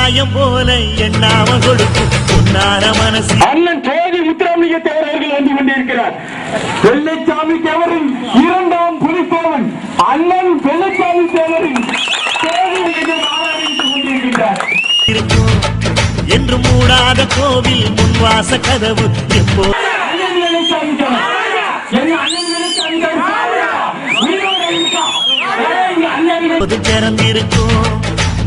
ஆகாயம் போல எண்ணாம கொடுக்கும் பொன்னார மனசு. அண்ணன் ஜோதி முத்துராமலிங்க தேவர் அவர்கள் வந்து கொண்டிருக்கிறார். வெள்ளைச்சாமி தேவரின் இரண்டாம் புலித்தேவன் அண்ணன் வெள்ளைச்சாமி தேவரின் இருக்கும் என்று மூடாத கோவில் முன்வாச கதவு எப்போ திறந்திருக்கும்.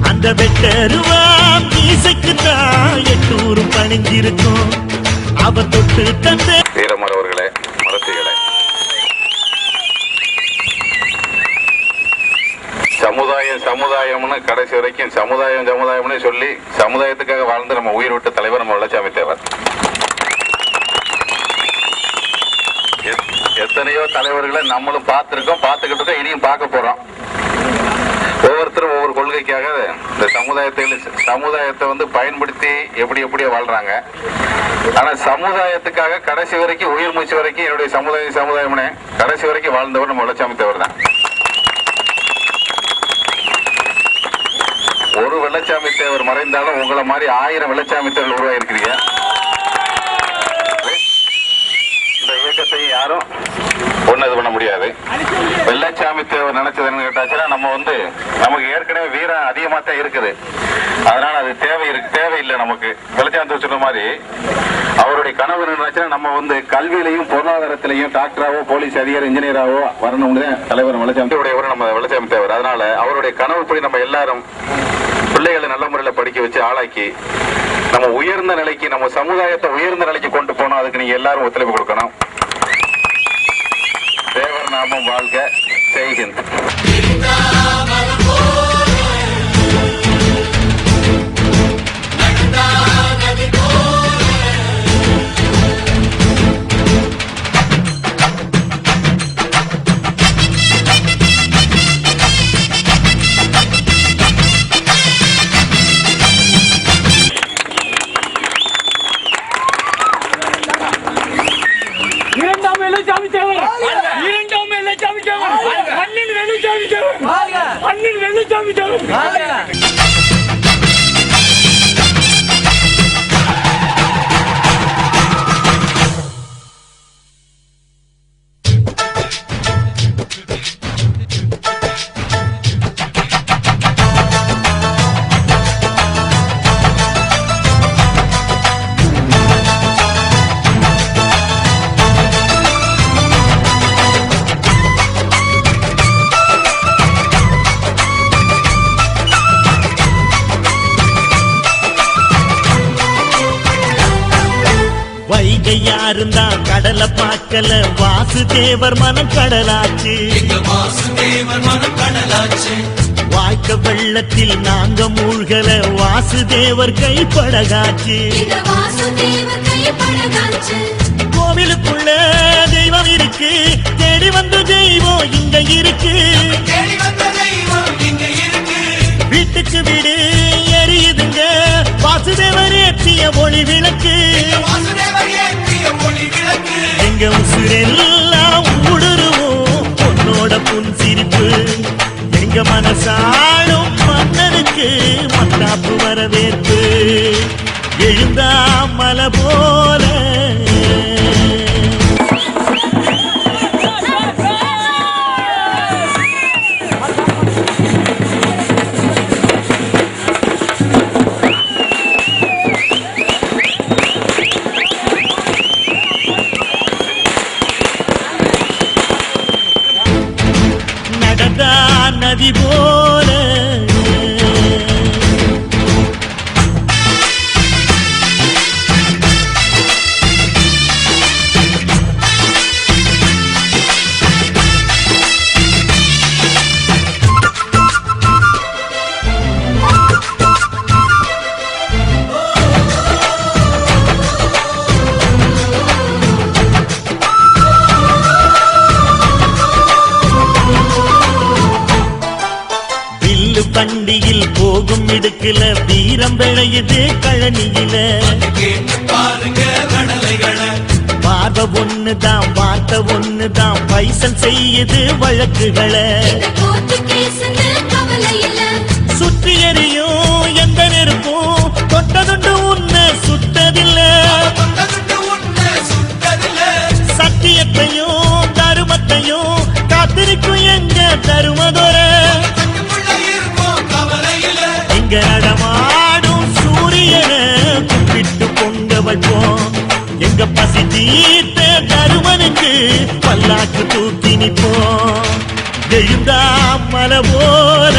அந்த வெட்டருவாம் மீசைக்குத்தான் எட்டூரும் பணிஞ்சிருக்கும். அவ தொட்டு தந்த வீரமரவர்களே, மரத்திகளே, சமுதாயம்னு கடைசி வரைக்கும் சமுதாயம்னு சொல்லி சமுதாயத்துக்காக வாழ்ந்து நம்ம உயிர் விட்ட தலைவர் நம்ம வெள்ளச்சாமி தேவர். எத்தனையோ தலைவர்களை நம்மளும் பார்த்திருக்கோம், பார்த்துக்கிட்டு இனியும் பார்க்க போறோம். ஒவ்வொருத்தரும் ஒவ்வொரு கொள்கைக்காக இந்த சமுதாயத்தை வந்து பயன்படுத்தி எப்படியோ வாழ்றாங்க. ஆனா சமுதாயத்துக்காக கடைசி வரைக்கும் உயிர் மூச்சு வரைக்கும் என்னுடைய சமுதாயம்னு கடைசி வரைக்கும் வாழ்ந்தவர் நம்ம வெள்ளச்சாமி தேவர் தான். ஒரு வெள்ளச்சாமி தேவர் மறைந்தாலும் உங்களை மாதிரி 1000 வெள்ளச்சாமி தேவர் உருவாயிருக்கிறீங்க. இந்த இயக்கத்தையும் யாரும் ஒண்ணு பண்ண முடியாது. வெள்ளச்சாமி தேவர் நினைச்சதுன்னு கேட்டாச்சுன்னா நம்ம வந்து நமக்கு ஏற்கனவே வீரம் அதிகமா தான் இருக்குது. அதனால அது தேவையில்லை நமக்கு. வெள்ளச்சாமி தேவர் சொன்ன மாதிரி அவருடைய கனவு நினைச்சா நம்ம வந்து கல்வியிலையும் பொருளாதாரத்திலையும் டாக்டராவோ போலீஸ் அதிகாரி இன்ஜினியராவோ வரணும்னு தலைவர் வெள்ளச்சாமி தேவர் நம்ம வெள்ளச்சாமி தேவர். அதனால அவருடைய கனவுப்படி நம்ம எல்லாரும் பிள்ளைகளை நல்ல முறையில் படிக்க வச்சு ஆளாக்கி நம்ம உயர்ந்த நிலைக்கு நம்ம சமுதாயத்தை உயர்ந்த நிலைக்கு கொண்டு போனோம். அதுக்கு நீங்க எல்லாரும் ஒத்துழைப்பு கொடுக்கணும். தேவர் நாமம் வாழ்க. ஜெய்ஹிந்த். யாருந்தா கடலை பார்க்கல வாசுதேவர் மனம் கடலாச்சு. வாய்க்க வெள்ளத்தில் நாங்க மூழ்கல வாசுதேவர் கைப்படகாச்சு. கோவிலுக்குள்ள தெய்வம் இருக்கு, தேடி வந்த தெய்வம் இங்க இருக்கு. வீட்டுக்கு வீடு எரியுதுங்க வாசுதேவர் ஏற்றிய ஒளி விளக்கு. எங்க உசுரெல்லாம் ஊடுருவோம் பொன்னோட புன் சிரிப்பு. எங்க மனசாலும் மன்னனுக்கு மத்தாப்பு வரவேற்பு. எழுந்தா மலை போல நதி போல பண்டியில் போகும் இடுக்குல வீரம் விளையுது கழனியில. பார்வை ஒண்ணுதான் வார்த்தை ஒண்ணுதான் பைசல் செய்யுது வழக்குகளை. சுற்றி எறியும் எந்த நெருப்பும் தொட்டதுண்டு உன்னை சுட்டதில்ல சத்தியத்தையும் தருமத்தையும் காத்திருக்கும் எங்க தருமதொர இங்க நடமாடும் சூரியனை கும்பிட்டு பொங்க வைப்போம் எங்க பசி தீர்த்த தருமனுக்கு பல்லாக்கு தூக்கி நிற்போம் எழுந்தா மலை போல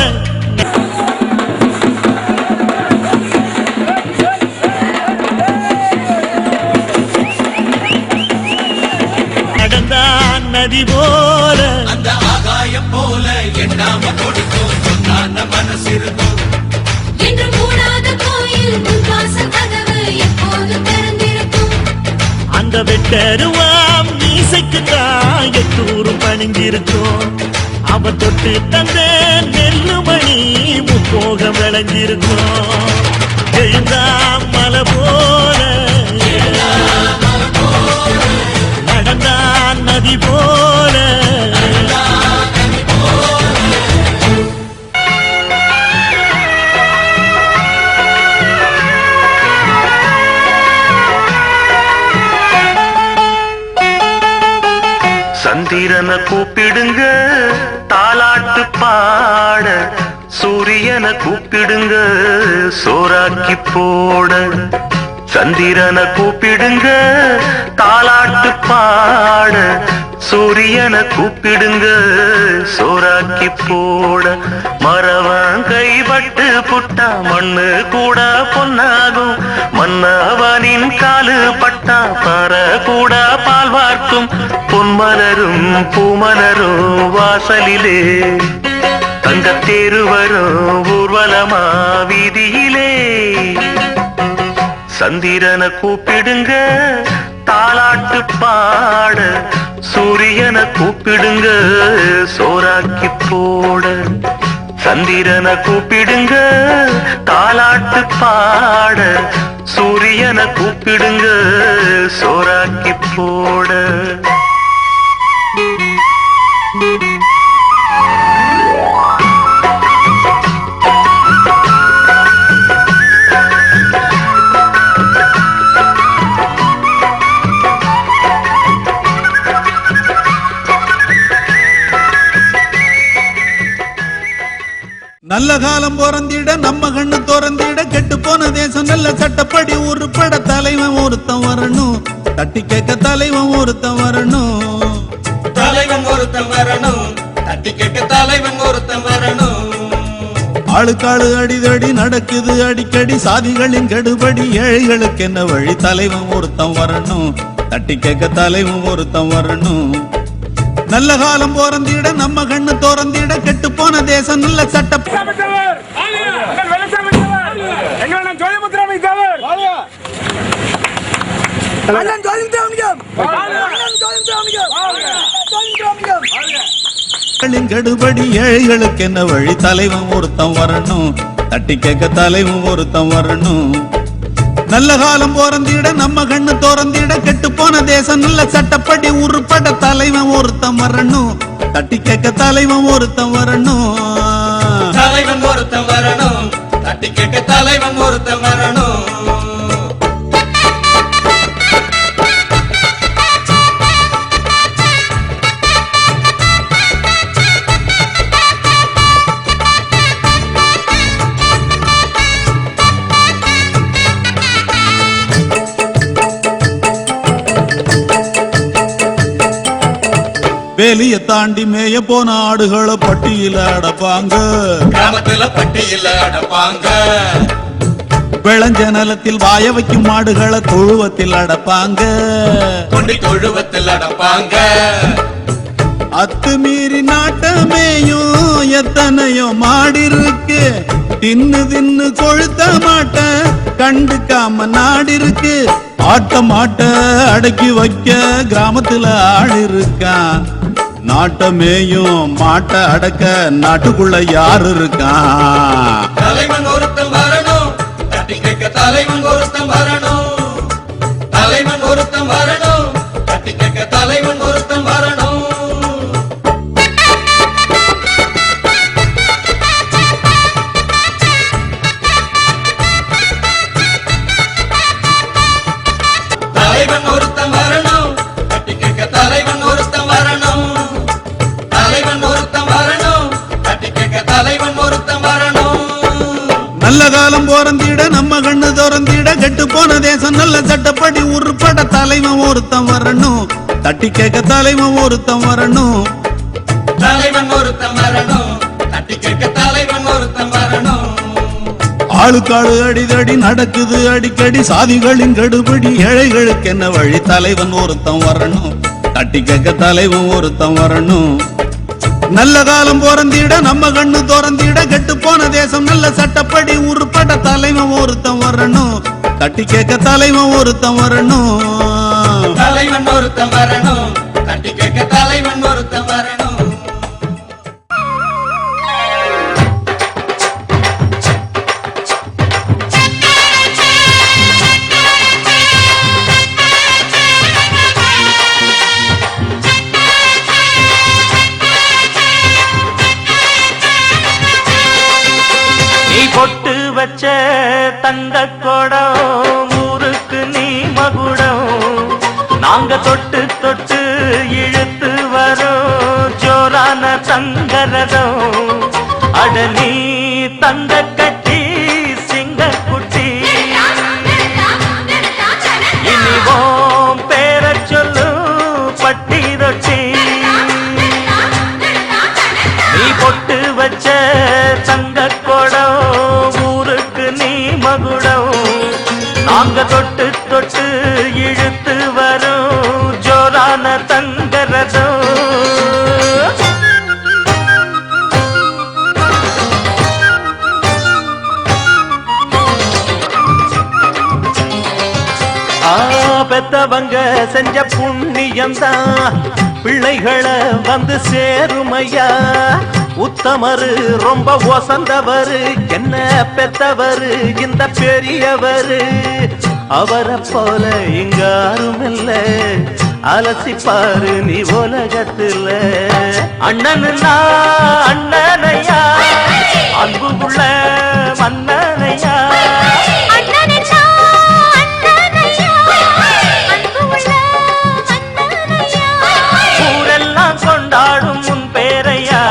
நடந்தான் நதி போல அந்த ஆகாயம் போல எண்ணாம கொடுக்கும் பொன்னான மனசு இருக்கும் என்று மூடாத கோயில் முன்வாசல் கதவு எப்போது திறந்திருக்கும் அந்த வெட்டருவாம் மீசைக்கு எத்தூரும் பணிஞ்சிருக்கும் அவ தொட்டு தந்த நெல்லுமணி முப்போகம் விளைஞ்சிருக்கும் எழுந்தா மலை போல நடந்தான் நதி போல சந்திரனை கூப்பிடுங்க தாலாட்டு பாட சூரியனை கூப்பிடுங்க சோறாக்கி போட சந்திரனை கூப்பிடுங்க தாலாட்டு பாட சூரியனை கூப்பிடுங்க சோறாக்கி போட மரவன் கைப்பட்டு புட்டா மண்ணு கூட பொன்னாகும் மன்னவனின் காலு பட்டா பற கூட பால் வார்க்கும் பொன்மலரும் பூமலரும் வாசலிலே தங்கத்தேரு வரும் ஊர்வலமா வீதியிலே சந்திரனை கூப்பிடுங்க தாலாட்டு பாட சூரியனை கூப்பிடுங்க சோறாக்கி போட சந்திரனை கூப்பிடுங்க தாலாட்டு பாட சூரியனை கூப்பிடுங்க சோறாக்கி போட நல்ல காலம் பிறந்திட நம்ம கண்ணு திறந்திட கெட்டு போன தேசம் நல்ல சட்டப்படி உருப்பட தலைவன் ஒருத்தன் வரணும் தட்டி கேட்க தலைவன் ஒருத்தன் வரணும் தலைவன் ஒருத்தன் வரணும் தட்டி கேட்க தலைவன் ஒருத்தன் வரணும் ஆளுக்காளு அடிதடி நடக்குது அடிக்கடி சாதிகளின் கெடுபடி ஏழைகளுக்கு என்ன வழி தலைவன் ஒருத்தன் வரணும் தட்டி கேட்க தலைவன் ஒருத்தன் வரணும் நல்ல காலம் பிறந்திட நம்ம கண்ணு திறந்திட கெட்டு போன தேசம் நல்ல சட்ட கெடுபடி ஏழைகளுக்கு என்ன வழி தலைவன் ஒருத்தன் வரணும் தட்டி கேட்க தலைவன் ஒருத்தன் வரணும் நல்ல காலம் பிறந்திட நம்ம கண்ணு திறந்திட கெட்டு போன தேசம் நல்ல சட்டப்படி உருப்பட தலைவன் ஒருத்தன் வரணும் தட்டி கேட்க தலைவன் ஒருத்தன் வரணும் தலைவன் ஒருத்தன் வரணும் தட்டி கேட்க தலைவன் ஒருத்தன் வரணும் வேலிய தாண்டி மேய போன ஆடுகளை பட்டியல அடப்பாங்க கிராமத்துல பட்டியல அடப்பாங்க விளைஞ்ச நிலத்தில் வாய வைக்கும் மாடுகளை தொழுவத்தில் அடப்பாங்க தொழுவத்தில் அடப்பாங்க அத்துமீறி நாட்டமேயும் எத்தனையோ மாடு இருக்கு தின்னு தின்னு கொழுத்த மாட்ட கண்டுக்காம நாடு இருக்கு ஆட்ட மாட்ட அடக்கி வைக்க கிராமத்துல ஆடு இருக்கான் நாட்டமேயும் மாட்ட அடக்க நாட்டுக்குள்ள யாரு இருக்கான் தலைவன் ஒருத்தன் வரணும் தட்டி கேட்க தலைவன் ஒருத்தன் வரணும் தலைவன் ஒருத்தன் வரணும் தட்டி கேட்க தலைவன் ஒருத்தன் வரணும் போறந்திட நம்ம கண்ணு திறந்திட கெட்டு போன தேசம் நல்ல சட்டப்படி உருப்பட தலைவன் ஒருத்தன் வரணும் தட்டி கேட்க தலைவன் ஒருத்தன் வரணும் தலைவன் ஒருத்தன் வரணும் தட்டி கேட்க தலைவன் ஒருத்தன் வரணும் ஆளுக்காளு அடிதடி நடக்குது அடிக்கடி சாதிகளின் கடுபடி ஏழைகளுக்கு என்ன வழி தலைவன் ஒருத்தன் வரணும் தட்டி கேட்க தலைவன் ஒருத்தன் வரணும் நல்ல காலம் போறந்திட நம்ம கண்ணு திறந்திட கெட்டு போன தேசம் நல்ல சட்டப்படி உருப்பட தலைவன் ஒருத்தன் வரணும் தட்டி கேட்க தலைவன் ஒருத்தன் வரணும் தலைவன் ஒருத்தன் வரணும் தட்டி கேட்க தலைவன் ஒருத்தன் வரணும் பொட்டு வச்ச தங்க கொடம் ஊருக்கு நீ மகுடம் நாங்க தொட்டு தொட்டு இழுத்து வரோம் ஜோரான தங்கரதம் அட நீ தங்க கட்டி சிங்க குட்டி இனிவோம் பேர சொல்லு பட்டி ரொட்டி நீ பொட்டு வச்ச தங்க கொடம் ஊருக்கு நீ மகுடம் நாங்க தொட்டு தொட்டு இழுத்து வரோம் ஜோரான தங்கரதம் பெத்தவங்க செஞ்ச புண்ணியம்தான் பிள்ளைகளை வந்து சேருமையா உத்தமரு ரொம்ப ஒசந்தவரு என்ன பெத்தவரு இந்த பெரியவரு அவரை போல இங்க யாரும் இல்ல அலசிப்பாரு நீ உலகத்துல அண்ணனுன்னா அண்ணனையா அன்புக்குள்ள மன்னனையா ஊரெல்லாம் கொண்டாடும் முன் பேரையா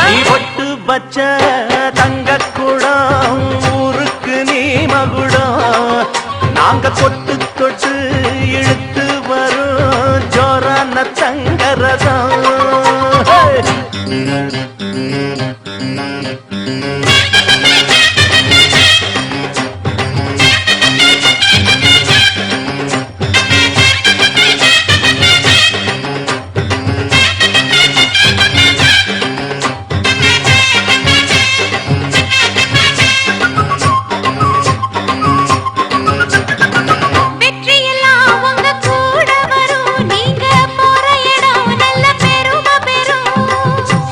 நீ பொட்டு வச்ச தங்க குடம் ஊருக்கு நீ மகுடம் நாங்க தொட்டு தொட்டு இழுத்து வரும் ஜோரான தங்கரதம்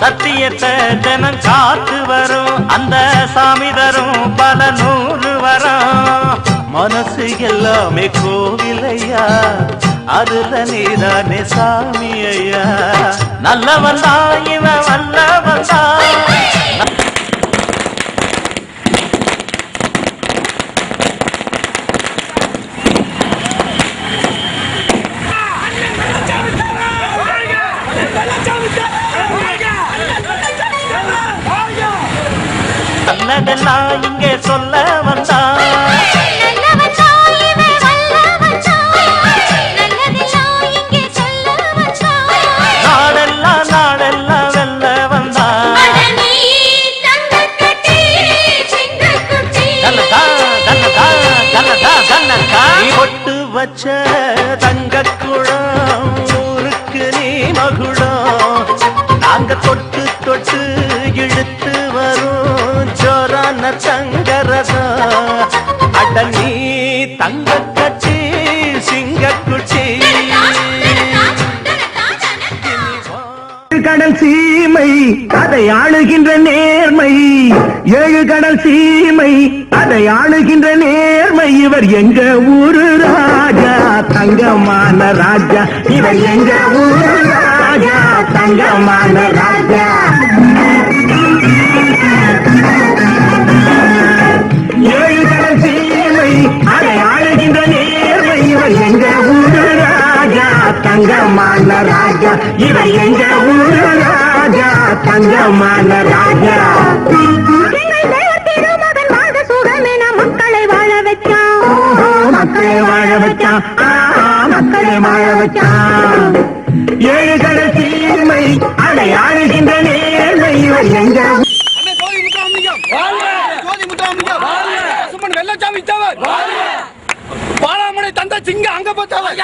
சத்தியத்தை தினம் காத்து வரும் அந்த சாமி தரும் பல நூறு வரும் மனசு எல்லாமே கோவிலையா அதுல நீதானே சாமி ஐயா நல்லவன் தான் இவன் வல்லவன் தான் நல்லதெல்லாம் இங்கே சொல்ல வந்தா நாடெல்லாம் நாடெல்லாம் வெல்ல வந்தா பொட்டு வச்ச தங்க குடம் ஊருக்கு நீ மகுடம் நாங்க தொட்டு தொட்டு இழுத்து வரும் ஜோரான தங்கரதம் அட நீ தங்க கட்சி சிங்க குச்சி கடல் சீமை அதை ஆளுகின்ற நேர்மை ஏழு கடல் சீமை அதை ஆளுகின்ற நேர்மை இவர் எங்க ஊரு ராஜா தங்கமான ராஜா இவர் எங்க ஊரு ராஜா தங்கமான ராஜா ஏழு கடல் சீமை அதை ஆளுகின்ற நேர்மை இவர் எங்க ஊரு ராஜா தங்கமான ராஜா ராஜா இவர் எங்க ஊரு ராஜா தங்கமான ராஜா திருமகன் வாழ்ந்த சுகமென மக்களை வாழ வச்சான் மக்களை வாழ வச்சான் மக்களை வாழ வச்சான் ஏழுகளை சீர்மை அதை ஆளுகின்ற நேர்மை இவர் எங்க வெள்ளச்சாமி தேவர் பாலாமணி தந்த சிங்க அங்க பார்த்தவர்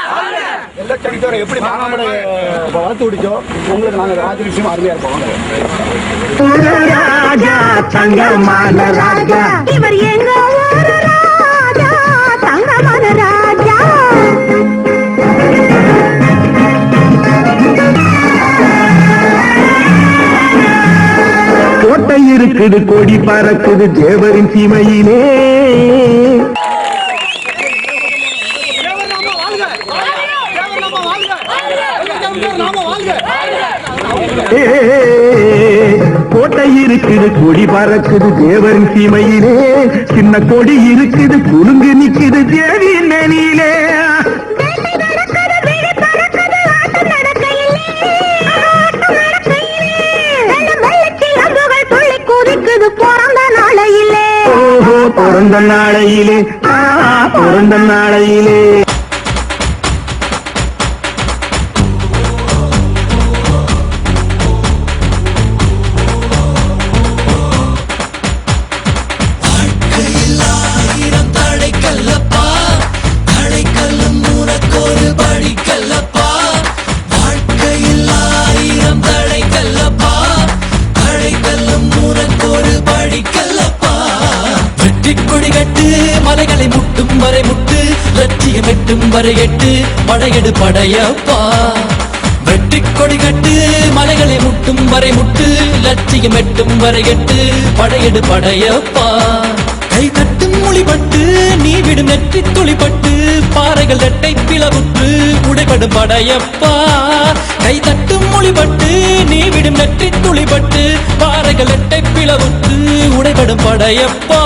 வெள்ளச்சாமி தேவர் எப்படி பாலாமணி வளர்த்து விடுச்சோ உங்களுக்கு நாங்க ராஜ விஷயம் அருமையா இருப்போம் ராஜா தங்கமான ராஜா இவர் எங்க ஊரு ராஜா தங்கமான ராஜா கோட்டை இருக்குது கொடி பறக்குது தேவரின் சீமையிலே கோட்டை இருக்குது கொடி பறக்குது தேவரின் சீமையிலே சின்ன கொடி இருக்குது குலுங்கு நிக்குது தேவியின் மேனியிலே பிறந்த நாளையிலே பிறந்த நாளையிலே பிறந்த நாளையிலே மலைகளை முட்டும் வரை முட்டு லட்சியம் எட்டும் வரை எட்டு படையெடு படையப்பா வெட்டி கொடி கட்டு மலைகளை முட்டும் வரை முட்டு லட்சியம் எட்டும் வரை எட்டு படையெடு படையப்பா கை தட்டும் மொழிபட்டு நீ விடும் நெற்றி துளிப்பட்டு பாறைகள் ரெட்டை பிளவுற்று உடைபடும் படையப்பா கை தட்டும் மொழிபட்டு நீ விடும் நெற்றி துளிப்பட்டு பாறைகள் ரெட்டை பிளவுற்று உடைபடும் படையப்பா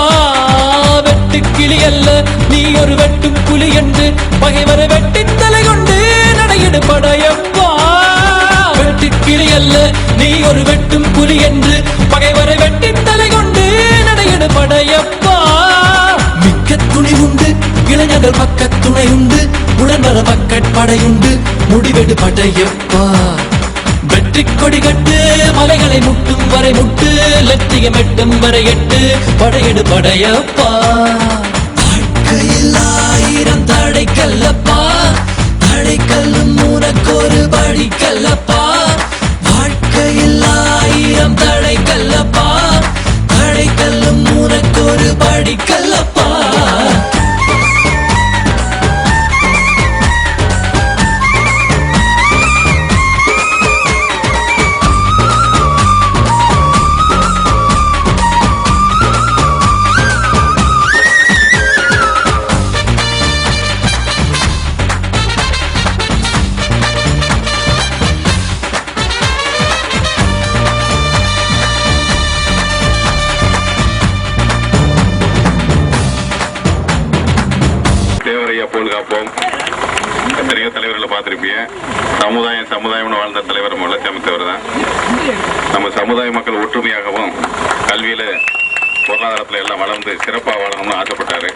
வெட்டு கிளி அல்ல நீ ஒரு வெட்டும் புலி என்று பகைவரை வெட்டி தலை கொண்டு நடையிடு படையப்பா வெட்டு கிளி அல்ல நீ ஒரு வெட்டும் புலி என்று பகைவரை வெட்டி தலை கொண்டு நடையிடு படையப்பா மிக்க துணி உண்டு இளைஞர்கள் பக்க துணை உண்டு உடன்வர பக்கட்படையுண்டு முடிவெடு படையப்பா வெற்றி கொடி கட்டு மலைகளை முட்டும் வரை முட்டு லட்சியம் எட்டும் வரை எட்டு படையெடு படையப்பா வாழ்க்கையில் ஆயிரம் தடை கல்லப்பா தடை கல்லும் உனக்கொரு படி கல்லப்பா வாழ்க்கையில் ஆயிரம் தடை கல்லப்பா தடை கல்லும் உனக்கொரு படி கல்லப்பா பாதுகாப்போம். எத்தனையோ தலைவர்களை பார்த்திருப்பீங்க. சமுதாயம்னு வாழ்ந்த தலைவர் வெள்ளச்சாமி தேவர் தான். நம்ம சமுதாய மக்கள் ஒற்றுமையாகவும் கல்வியில பொருளாதாரத்தில் எல்லாம் வளர்ந்து சிறப்பாக வாழணும்னு ஆசைப்பட்டாரு.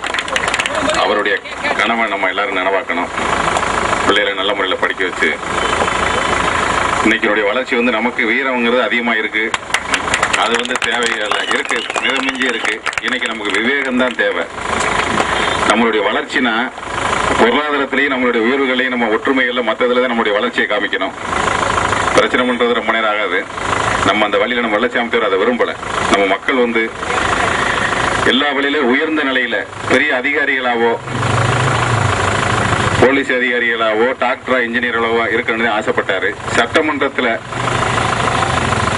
அவருடைய கனவை நம்ம எல்லாரும் நனவாக்கணும். பிள்ளைகளை நல்ல முறையில் படிக்க வச்சு இன்னைக்கு வளர்ச்சி நமக்கு வீரங்கிறது அதிகமா இருக்கு. அது தேவையில்லை இருக்கு, மிதமிஞ்சி இருக்கு. இன்னைக்கு நமக்கு விவேகம் தான் தேவை. நம்மளுடைய வளர்ச்சினா பொருளாதாரத்திலேயே நம்மளுடைய உயர்வுகளையும் நம்ம ஒற்றுமையில மற்றதுல தான் நம்மளுடைய வளர்ச்சியை காமிக்கணும். பிரச்சனை பண்றது ரொம்ப நேரம் ஆகாது. நம்ம அந்த வழியில நம்ம வெள்ளச்சாமி தேவர் அதை விரும்பல. நம்ம மக்கள் எல்லா வழியிலும் உயர்ந்த நிலையில பெரிய அதிகாரிகளாவோ போலீஸ் அதிகாரிகளாவோ டாக்டரா இன்ஜினியர்களாவோ இருக்கணும்னு ஆசைப்பட்டாரு. சட்டமன்றத்தில்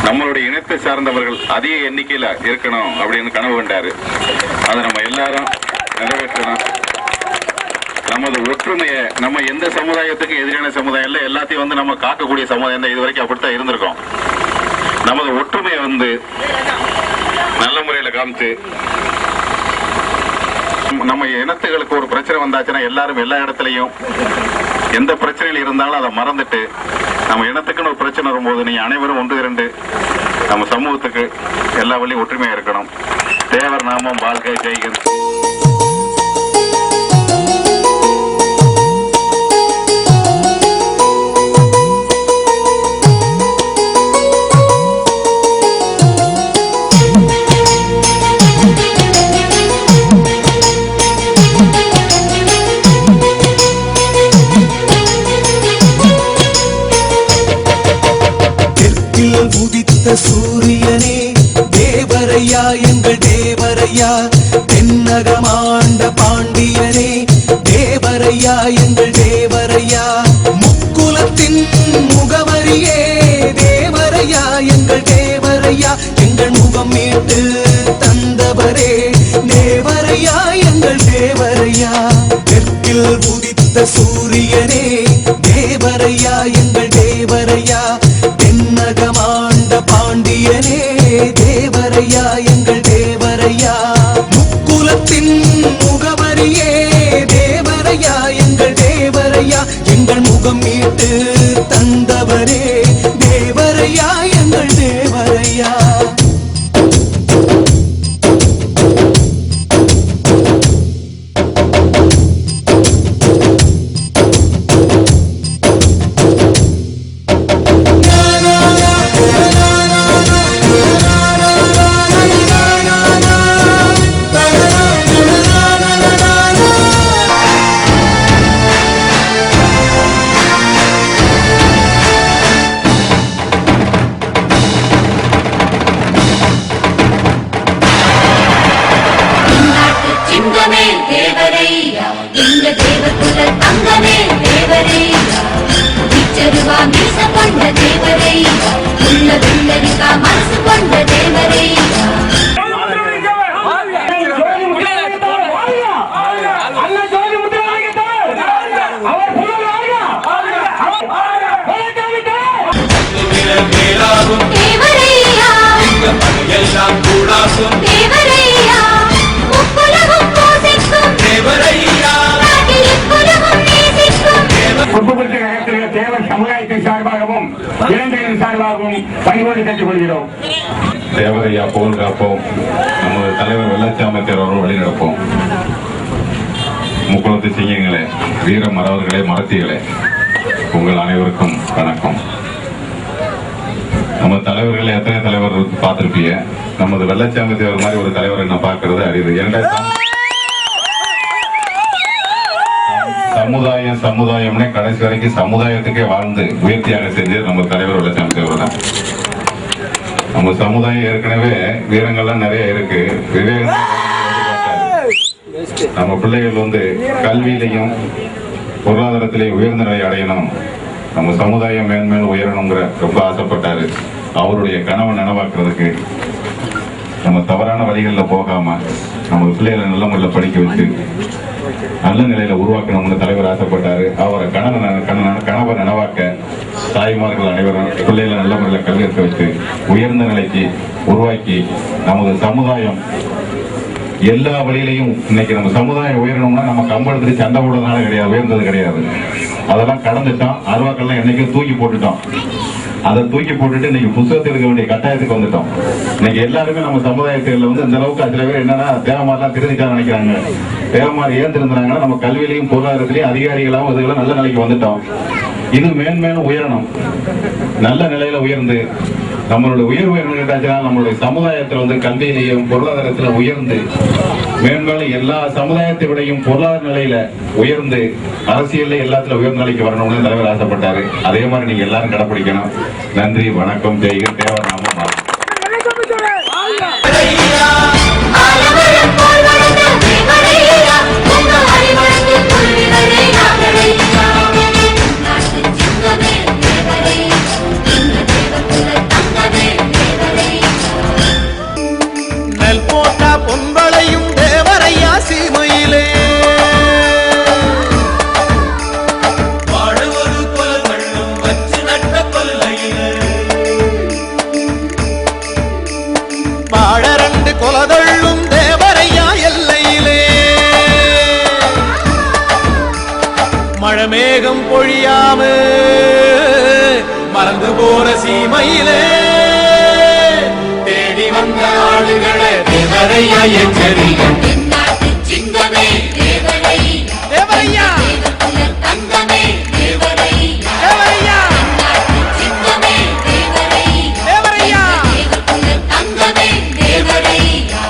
நம்மளுடைய இனத்தை சார்ந்தவர்கள் அதிக எண்ணிக்கையில இருக்கணும் அப்படின்னு கனவு கண்டாரு. அதை நம்ம எல்லாரும் நிறைவேற்றணும். நமது ஒற்றுமையை நம்ம எந்த சமுதாயத்துக்கும் எதிரான சமுதாயம் இல்லை, எல்லாத்தையும் நம்ம காக்கக்கூடிய சமுதாயம் தான். இது வரைக்கும் அப்படித்தான் இருந்திருக்கோம். நமது ஒற்றுமையை நல்ல முறையில் காமிச்சு நம்ம இனத்துகளுக்கு ஒரு பிரச்சனை வந்தாச்சுன்னா எல்லாரும் எல்லா இடத்துலையும் எந்த பிரச்சனையில் இருந்தாலும் அதை மறந்துட்டு நம்ம இனத்துக்குன்னு ஒரு பிரச்சனை வரும்போது நீங்க அனைவரும் ஒன்று இரண்டு நம்ம சமூகத்துக்கு எல்லா வழியும் ஒற்றுமையா இருக்கணும். தேவர் நாமம் வாழ்க்கை ஜெய்கன். உதித்த சூரியனே தேவரையா எங்கள் தேவரையா, தென்னகமாண்ட பாண்டியனே தேவரையா எங்கள் தேவரையா, முக்குலத்தின் முகவரியே தேவரையா எங்கள் தேவரையா, எங்கள் முகம் மீட்டு தந்தவரே தேவரையா எங்கள் தேவரையா. தெற்கில் உதித்த சூரியனே தேவரையா எங்கள் தேவரையா, தென்னகமாண்ட பாண்டியனே தேவரையா எங்கள் தேவரையா, முக்குலத்தின் முகவரியே தேவரையா எங்கள் தேவரையா, எங்கள் முகம் மீட்டு தந்தவரே தேவரையா எங்கள் தேவரையா. தேவர் சமுதாயத்தின் சார்பாகவும் இளைஞரின் சார்பாகவும் பணிவோடு கேட்டுக் கொள்கிறோம். தேவரையா போல் காப்போம். நமது தலைவர் வெள்ளச்சாமி தேவர் வழி நடப்போம். முக்குளத்து சிங்கங்களே, வீர மறவர்களே, மரத்திகளே, உங்கள் அனைவருக்கும் வணக்கம். நம்ம தலைவர்கள் எத்தனை தலைவர் பார்த்திருப்பீங்க. நமது வெள்ளச்சாமி தேவர் மாதிரி ஒரு தலைவரை நான் பார்க்கறது அரிது. சமுதாயம்னே கடைசி வரைக்கும் சமுதாயத்துக்கே வாழ்ந்து உயர்த்தியாக செஞ்சது நம்ம தலைவர் வெள்ளச்சாமி தேவர் தான். நம்ம சமுதாயம் ஏற்கனவே வீரங்கள்லாம் நிறைய இருக்கு. நம்ம பிள்ளைகள் கல்வியிலையும் பொருளாதாரத்திலையும் உயர்ந்த நிலை அடையணும், நம்ம சமுதாயம் மேன்மேல் உயரணுங்கிற ரொம்ப ஆசைப்பட்டாரு. அவருடைய கனவை நனவாக்குறதுக்கு நம்ம தவறான வழிகளில் போகாம நம்ம பிள்ளைகளை நல்ல முறையில் படிக்க வச்சு நல்ல நிலையில உருவாக்கணும்னு தலைவர் ஆசைப்பட்டாரு. அவரை கனவை நனவாக்க தாய்மார்கள் அனைவரும் பிள்ளைகளை நல்ல முறையில் கல்வி கற்க வச்சு உயர்ந்த நிலைக்கு உருவாக்கி நமது சமுதாயம் எல்லா வழியிலையும் இன்னைக்கு நம்ம சமுதாயம் உயரணும்னா நம்ம கம்பளத்துக்கு சண்டை போடுறதுனால கிடையாது, உயர்ந்தது கிடையாது. அதெல்லாம் கடந்துட்டோம். அருவாக்கள்லாம் என்னைக்கும் தூக்கி போட்டுட்டோம். அதை தூக்கி போட்டுட்டு இன்னைக்கு புத்தகத்தை எடுக்க வேண்டிய கட்டாயத்துக்கு வந்துட்டோம். இன்னைக்கு எல்லாருமே நம்ம சமுதாயத்தில் இந்த அளவுக்கு சில பேர் என்னன்னா தேவமாரெல்லாம் திருந்திக்காக நினைக்கிறாங்க. தேவமாரி ஏன் திருந்துறாங்கன்னா நம்ம கல்வியிலையும் பொருளாதாரத்திலையும் அதிகாரிகளாகவும் இதுக்கெல்லாம் நல்ல நிலைக்கு வந்துட்டோம். இது மேன்மேலும் உயரணும். நல்ல நிலையில உயர்ந்து நம்மளுடைய உயர்வு என்ன, நம்மளுடைய சமுதாயத்தில் கல்வியிலையும் பொருளாதாரத்தில் உயர்ந்து மேன்மேலும் எல்லா சமுதாயத்தை விடையும் பொருளாதார நிலையில உயர்ந்து அரசியல்ல எல்லாத்துல உயர்ந்த நிலைக்கு வரணும்னு தலைவர் ஆசைப்பட்டாரு. அதே மாதிரி நீங்க எல்லாரும் கடைபிடிக்கணும். நன்றி, வணக்கம், ஜெய்கன். தேவர் நாமம். நெல் போட்ட பொங்கலையும் தேவரையா சீமையிலே வாழவொரு கொல் வெள்ளம் வச்சு நட்ட கொல்லையிலே வாழரண்டு கொலதள்ளும் தேவரையா எல்லையிலே மழமேகம் பொழியாம பறந்து போற சீமையிலே தேடி வந்த ஆளுகளை தேவரையா எச்சரிக்கை சிங்கமே தேவரையா தங்கமே தேவரையா சிங்கமே தேவரையா தங்கமே தேவரையா.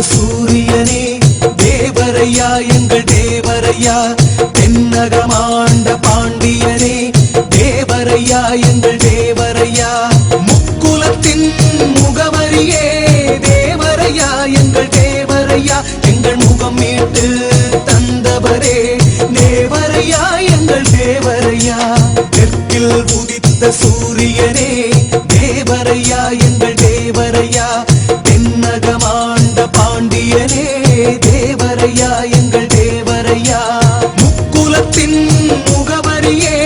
சூரியனே தேவரையா எங்கள் தேவரையா தென்னகமாண்ட பாண்டியனே தேவரையா எங்கள் தேவரையா முக்குலத்தின் முகவரியே தேவரையா எங்கள் தேவரையா எங்கள் முகம் மீட்டு தந்தவரே தேவரையா எங்கள் தேவரையா தெற்கில் உதித்த சூரியனே தேவரையா எங்கள் தேவரையா தென்னகமாண்ட பாண்டியனே தேவரையா எங்கள் தேவரையா முக்குலத்தின் முகவரியே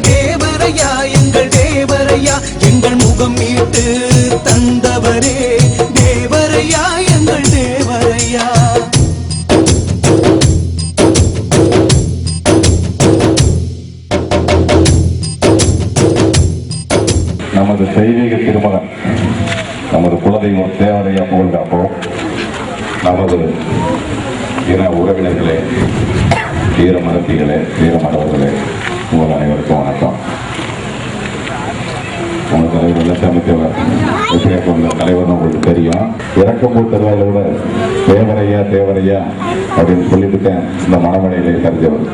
தேவரையா எங்கள் தேவரையா எங்கள் முகம் மீட்டு தந்தவரே தேவரையா எங்கள் தேவரையா. நமது தெய்வீக திருமகன் நமது குலதெய்வம் தேவரையா புகழ் காப்போம். நமது இன உறவினர்களே, வீர மரத்திகளே, வீர மரவர்களே, உங்கள் அனைவருக்கும் வணக்கம். உங்கள் தலைவர் வெள்ளச்சாமி தேவர் எப்படியா தலைவர் உங்களுக்கு தெரியும். இறக்கம்பூர் தருவாயில கூட தேவரையா தேவரையா அப்படின்னு சொல்லிட்டு இந்த மனமடையிலே தெரிஞ்சவர்.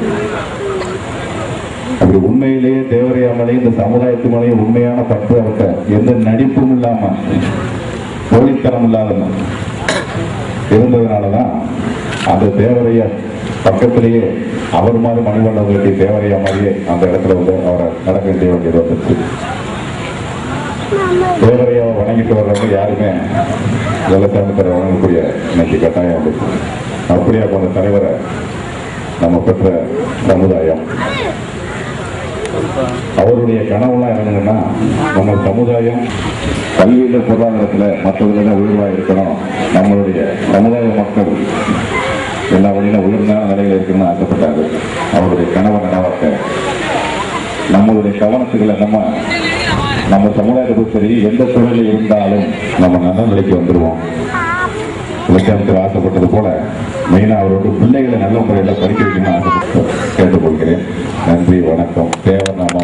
அப்படி உண்மையிலேயே தேவரையா மலை இந்த சமுதாயத்து மலையை உண்மையான பற்று அவர்கிட்ட எந்த நடிப்பும் இல்லாம போலித்தனம் இல்லாத இருந்ததுனாலதான் அந்த தேவரையா பக்கத்திலேயே அவர் மாதிரி மணிமண்டபம் வேண்டிய தேவரையா மாதிரியே அந்த இடத்துல வந்து அவரை நடக்க வேண்டிய வேண்டியது வந்துச்சு. தேவரையாவை வணங்கிட்டு வர்றவங்க யாருமே வெள்ளச்சாமி தலைவர் வணங்கக்கூடிய இன்னைக்கு கட்டாயம் வந்துச்சு. அப்படியா போன தலைவரை நம்ம பெற்ற சமுதாயம் அவருடைய கனவுலாம் என்னங்கன்னா நம்ம சமுதாயம் கல்வியில பொருளாதாரத்துல மற்றவர்கள உயர்வா இருக்கணும், நம்மளுடைய சமுதாய மக்கள் எல்லா வழியில உயர்ந்தான நிலையில இருக்கணும்னு ஆசைப்பட்டாங்க. அவருடைய கனவை நனவாக்க நம்மளுடைய கவனத்துக்களை நம்ம சமுதாயத்தை சரி எந்த துறையில இருந்தாலும் நம்ம நல்ல நிலைக்கு வந்துடுவோம். இலக்கியத்தில் ஆசைப்பட்டது போல மெயினா அவரோட பிள்ளைகளை நல்ல முறையில் படிக்க வைக்கணும்னு ஆசைப்பட்டு கேட்டுக்கொள்கிறேன். நன்றி, வணக்கம். தேவநாமா